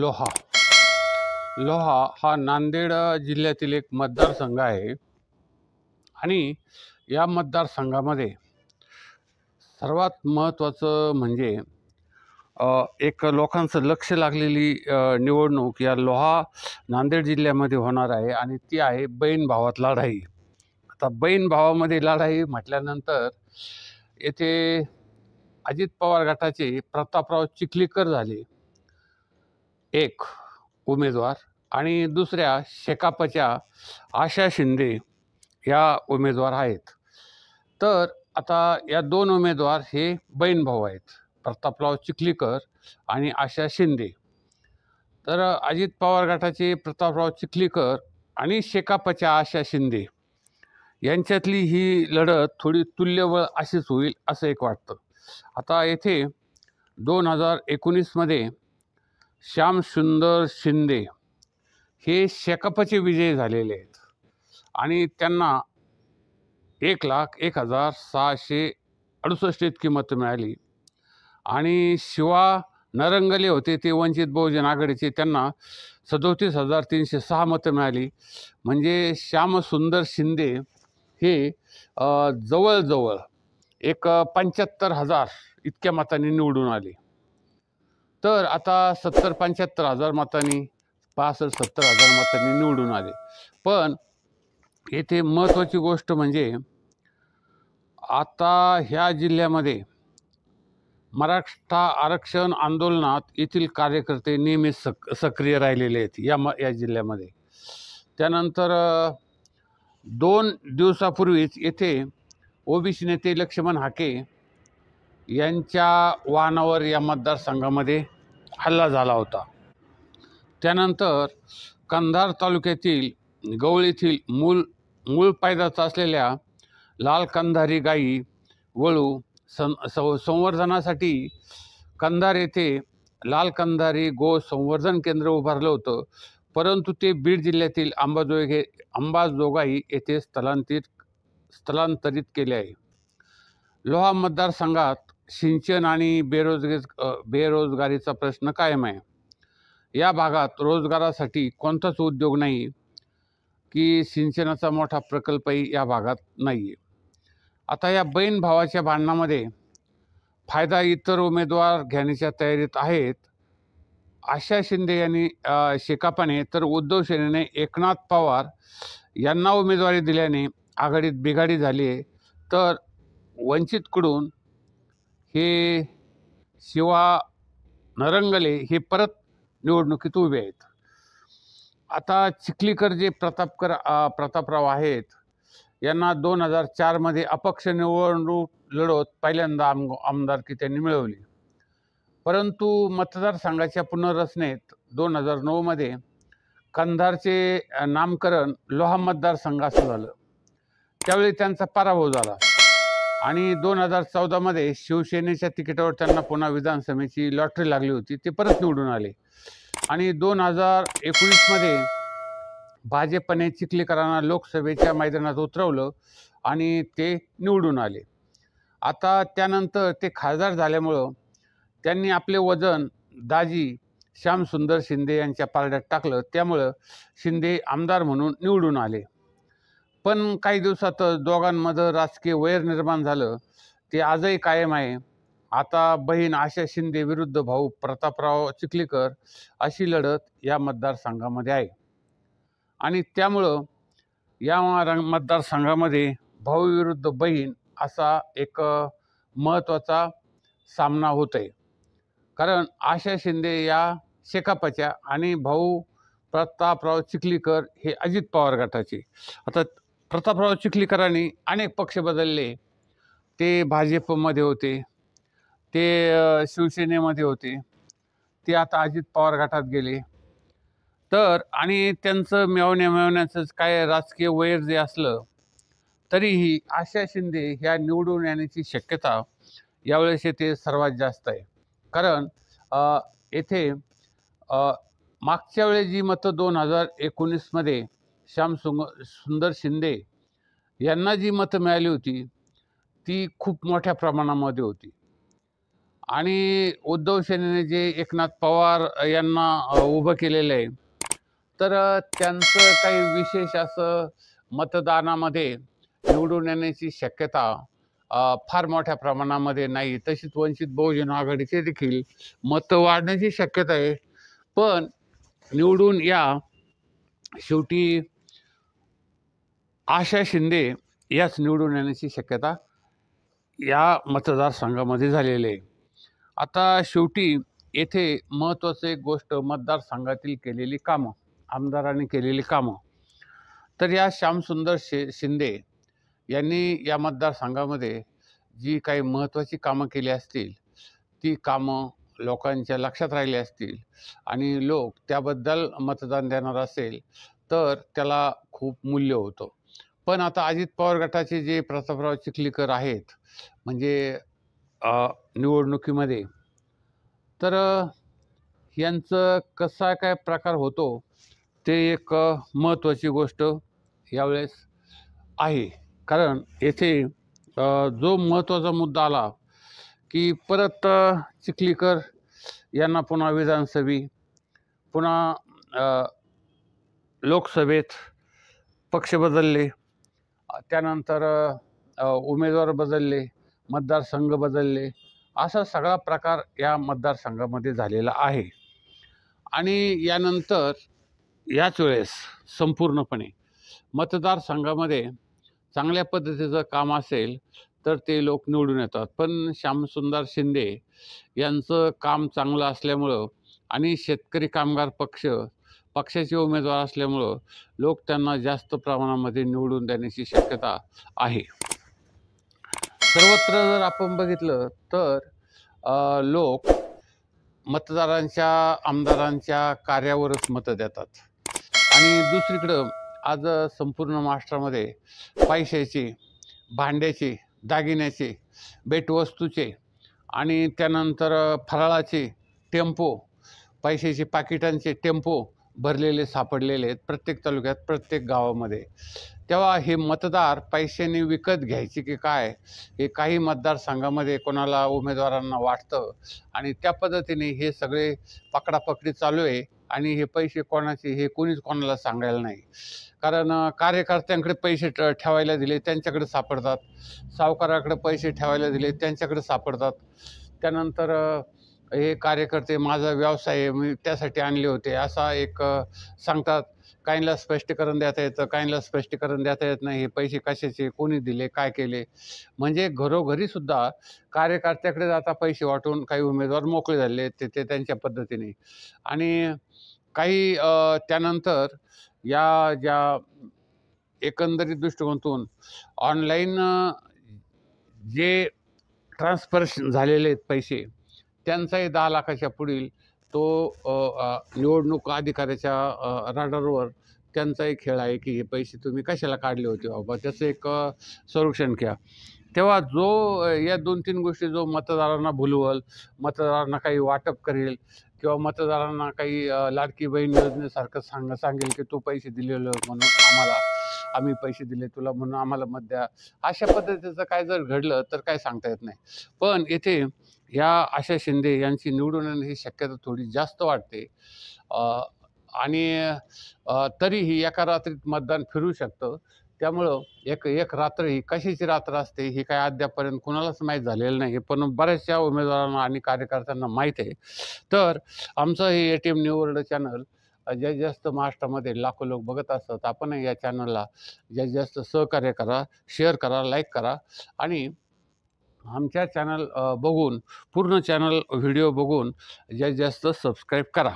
लोहा लोहा हा नांदेड जिल्ह्यातील एक मतदारसंघ आहे आणि या मतदारसंघामध्ये सर्वात महत्त्वाचं म्हणजे एक लोकांचं लक्ष लागलेली निवडणूक या लोहा नांदेड जिल्ह्यामध्ये होणार आहे आणि ती आहे बहीण भावात लढाई। आता बहीण भावामध्ये लढाई म्हटल्यानंतर येथे अजित पवार गटाचे प्रतापराव चिखलीकर झाले एक उमेदवार आणि दुसऱ्या शेकापच्या आशा शिंदे या उमेदवार आहेत। तर आता या दोन उमेदवार हे बहीण भाऊ आहेत, प्रतापराव चिखलीकर आणि आशा शिंदे। तर अजित पवार गटाचे प्रतापराव चिखलीकर आणि शेकापच्या आशा शिंदे यांच्यातली ही लढत थोडी तुल्यबळ अशीच होईल असं एक वाटतं। आता येथे 2019 मध्ये श्यामसुंदर शिंदे हे शेकापचे विजयी झालेले आहेत आणि त्यांना 1,01,668 इतकी मतं मिळाली आणि शिवा नरंगले होते ते वंचित बहुजन आघाडीचे, त्यांना 37,306 मतं मिळाली। म्हणजे श्यामसुंदर शिंदे हे जवळजवळ एक 75,000 इतक्या मतांनी निवडून आले। तर आता 70-75,000 मतांनी 65-70,000 मतांनी निवडून आले। पण येथे महत्त्वाची गोष्ट म्हणजे आता ह्या जिल्ह्यामध्ये मराठा आरक्षण आंदोलनात येथील कार्यकर्ते नेहमी सक्रिय राहिलेले आहेत या जिल्ह्यामध्ये। त्यानंतर 2 दिवसापूर्वीच येथे ओबीसी नेते लक्ष्मण हाके यांच्या वाहनावर या मतदारसंघामध्ये हल्ला झाला होता। त्यानंतर कंधार तालुक्यातील गवळ येथील मूळ पैदाचा असलेल्या लाल कंधारी गाई वळू संवर्धनासाठी कंधार येथे लाल कंधारी गो संवर्धन केंद्र उभारलं होतं, परंतु ते बीड जिल्ह्यातील अंबाजोगाई येथे स्थलांतरित केले आहे। लोहा मतदारसंघात सिंचन आणि बेरोजगारीचा प्रश्न कायम आहे। या भागात रोजगारासाठी कोणताच उद्योग नाही की सिंचनाचा मोठा प्रकल्पही या भागात नाही आहे। आता या बहीण भावाच्या भांडणामध्ये फायदा इतर उमेदवार घेण्याच्या तयारीत आहेत। आशा शिंदे यांनी शेकापने तर उद्धव सेनेने एकनाथ पवार यांना उमेदवारी दिल्याने आघाडीत बिघाडी झाली आहे। तर वंचितकडून हे शिवा नरंगले हे परत निवडणुकीत उभे आहेत। आता चिखलीकर जे प्रतापराव आहेत यांना 2004 मध्ये अपक्ष निवडणूक लढवत पहिल्यांदा आमदारकी त्यांनी मिळवली, परंतु मतदारसंघाच्या पुनर्रचनेत 2009 मध्ये कंधारचे नामकरण लोहा मतदारसंघ असं झालं, त्यावेळी त्यांचा पराभव झाला आणि 2014 मध्ये शिवसेनेच्या तिकिटावर त्यांना पुन्हा विधानसभेची लॉटरी लागली होती, ते परत निवडून आले आणि 2019 मध्ये भाजपने चिखलीकरांना लोकसभेच्या मैदानात उतरवलं आणि ते निवडून आले। आता त्यानंतर ते खासदार झाल्यामुळं त्यांनी आपले वजन दाजी श्यामसुंदर शिंदे यांच्या पारड्यात टाकलं, त्यामुळं शिंदे आमदार म्हणून निवडून आले। पण काही दिवसातच दोघांमध्ये राजकीय वैर निर्माण झालं, ते आजही कायम आहे। आता बहीण आशा शिंदे विरुद्ध भाऊ प्रतापराव चिखलीकर अशी लढत या मतदारसंघामध्ये आहे आणि त्यामुळं या मतदारसंघामध्ये भाऊ विरुद्ध बहीण असा एक महत्त्वाचा सामना होत आहे। कारण आशा शिंदे या शेकापच्या आणि भाऊ प्रतापराव चिखलीकर हे अजित पवार गटाचे। आता प्रतापराव चिखलीकरांनी अनेक पक्ष बदलले, ते भाजपमध्ये होते, ते शिवसेनेमध्ये होते, ते आता अजित पवार गटात गेले। तर आणि त्यांचं मिळवण्याचं काय राजकीय वैर जे असलं तरीही आशा शिंदे ह्या निवडून येण्याची शक्यता यावेळेस येथे सर्वात जास्त आहे। कारण येथे मागच्या वेळेस जी मतं 2019 मध्ये श्यामसुंदर शिंदे यांना जी मतं मिळाली होती ती खूप मोठ्या प्रमाणामध्ये होती आणि उद्धव सेनेने जे एकनाथ पवार यांना उभं केलेलं आहे, तर त्यांचं काही विशेष असं मतदानामध्ये निवडून येण्याची शक्यता फार मोठ्या प्रमाणामध्ये नाही. तशीच वंचित बहुजन आघाडीचे देखील मतं वाढण्याची शक्यता आहे, पण निवडून या शेवटी आशा शिंदे याच निवडून येण्याची शक्यता या मतदारसंघामध्ये झालेली आहे. आता शेवटी येथे महत्त्वाचं एक गोष्ट मतदारसंघातील केलेली कामं, आमदारांनी केलेली कामं. तर या श्यामसुंदर शिंदे यांनी या मतदारसंघामध्ये जी काही महत्त्वाची कामं केली असतील, ती कामं लोकांच्या लक्षात राहिली असतील आणि लोक त्याबद्दल मतदान देणार असेल तर त्याला खूप मूल्य होतं. पण आता अजित पवार गटाचे जे प्रतापराव चिखलीकर आहेत म्हणजे निवडणुकीमध्ये, तर यांचं कसा काय प्रकार होतो ते एक महत्त्वाची गोष्ट यावेळेस आहे. कारण येथे जो महत्त्वाचा मुद्दा आला की परत चिखलीकर यांना पुन्हा विधानसभेत, पुन्हा लोकसभेत पक्ष बदलले, त्यानंतर उमेदवार बदलले, मतदारसंघ बदलले, असा सगळा प्रकार या मतदारसंघामध्ये झालेला आहे. आणि यानंतर याच वेळेस संपूर्णपणे मतदारसंघामध्ये चांगल्या पद्धतीचं काम असेल तर ते लोक निवडून येतात. पण श्यामसुंदर शिंदे यांचं काम चांगलं असल्यामुळं आणि शेतकरी कामगार पक्षाचे उमेदवार असल्यामुळं लोक त्यांना जास्त प्रमाणामध्ये निवडून देण्याची शक्यता आहे. सर्वत्र जर आपण बघितलं तर लोक मतदारांच्या, आमदारांच्या कार्यावरच मतं देतात. आणि दुसरीकडं आज संपूर्ण महाराष्ट्रामध्ये पैशाचे, भांड्याचे, दागिन्याचे, भेटवस्तूचे आणि त्यानंतर फराळाचे टेम्पो, पैशाचे पाकिटांचे टेम्पो भरलेले सापडलेले आहेत प्रत्येक तालुक्यात, प्रत्येक गावामध्ये. तेव्हा हे मतदार पैशाने विकत घ्यायचे की काय, हे काही मतदारसंघामध्ये कोणाला उमेदवारांना वाटतं आणि त्या पद्धतीने हे सगळे पकडापकडी चालू आहे. आणि हे पैसे कोणाचे हे कोणीच कोणाला सांगायला नाही. कारण कार्यकर्त्यांकडे पैसे ठेवायला दिले त्यांच्याकडे सापडतात, सावकाराकडे पैसे ठेवायला दिले त्यांच्याकडे सापडतात. त्यानंतर हे कार्यकर्ते माझा व्यवसाय आहे, मी त्यासाठी आणले होते असा एक सांगतात. काहींना स्पष्टीकरण देता येतं, काहींना स्पष्टीकरण देता येत नाही. हे पैसे कशाचे, कोणी दिले, काय केले. म्हणजे घरोघरी सुद्धा कार्यकर्त्याकडे जाता पैसे वाटून काही उमेदवार मोकळे झाले ते त्यांच्या पद्धतीने. आणि काही त्यानंतर या ज्या एकंदरीत दृष्टिकोनातून ऑनलाईन जे ट्रान्सफर झालेले आहेत पैसे, त्यांचाही 10 लाखाच्या पुढील तो निवडणूक अधिकाऱ्याच्या राडारवर त्यांचाही खेळ आहे की हे पैसे तुम्ही कशाला काढले होते बाबा, त्याचं एक संरक्षण घ्या. तेव्हा जो या 2-3 गोष्टी जो मतदारांना भुलवल, मतदारांना काही वाटप करेल किंवा मतदारांना काही लाडकी बहीण योजनेसारखं सांगेल की तू पैसे दिलेले म्हणून आम्हाला, आम्ही पैसे दिले तुला म्हणून आम्हाला मत द्या, अशा पद्धतीचं काय जर घडलं तर काय सांगता येत नाही. पण येथे या आशा शिंदे यांची निवडून येण्याची शक्यता थोडी जास्त वाटते. आणि तरीही एका रात्रीत मतदान फिरू शकतं. त्यामुळं एक रात्र ही कशाची रात्र असते हे काय अद्यापपर्यंत कुणालाच माहीत झालेलं नाही, पण बऱ्याचशा उमेदवारांना आणि कार्यकर्त्यांना माहीत आहे. तर आमचं हे ATM न्यू वर्ल्ड चॅनल जास्तीत जास्त महाराष्ट्रामध्ये लाखो लोक बघत असतात. आपणही या चॅनलला जास्तीत जास्त सहकार्य करा, शेअर करा, लाईक करा आणि आमच्या चॅनल बघून, पूर्ण चॅनल व्हिडिओ बघून जास्तीत जास्त सबस्क्राईब करा.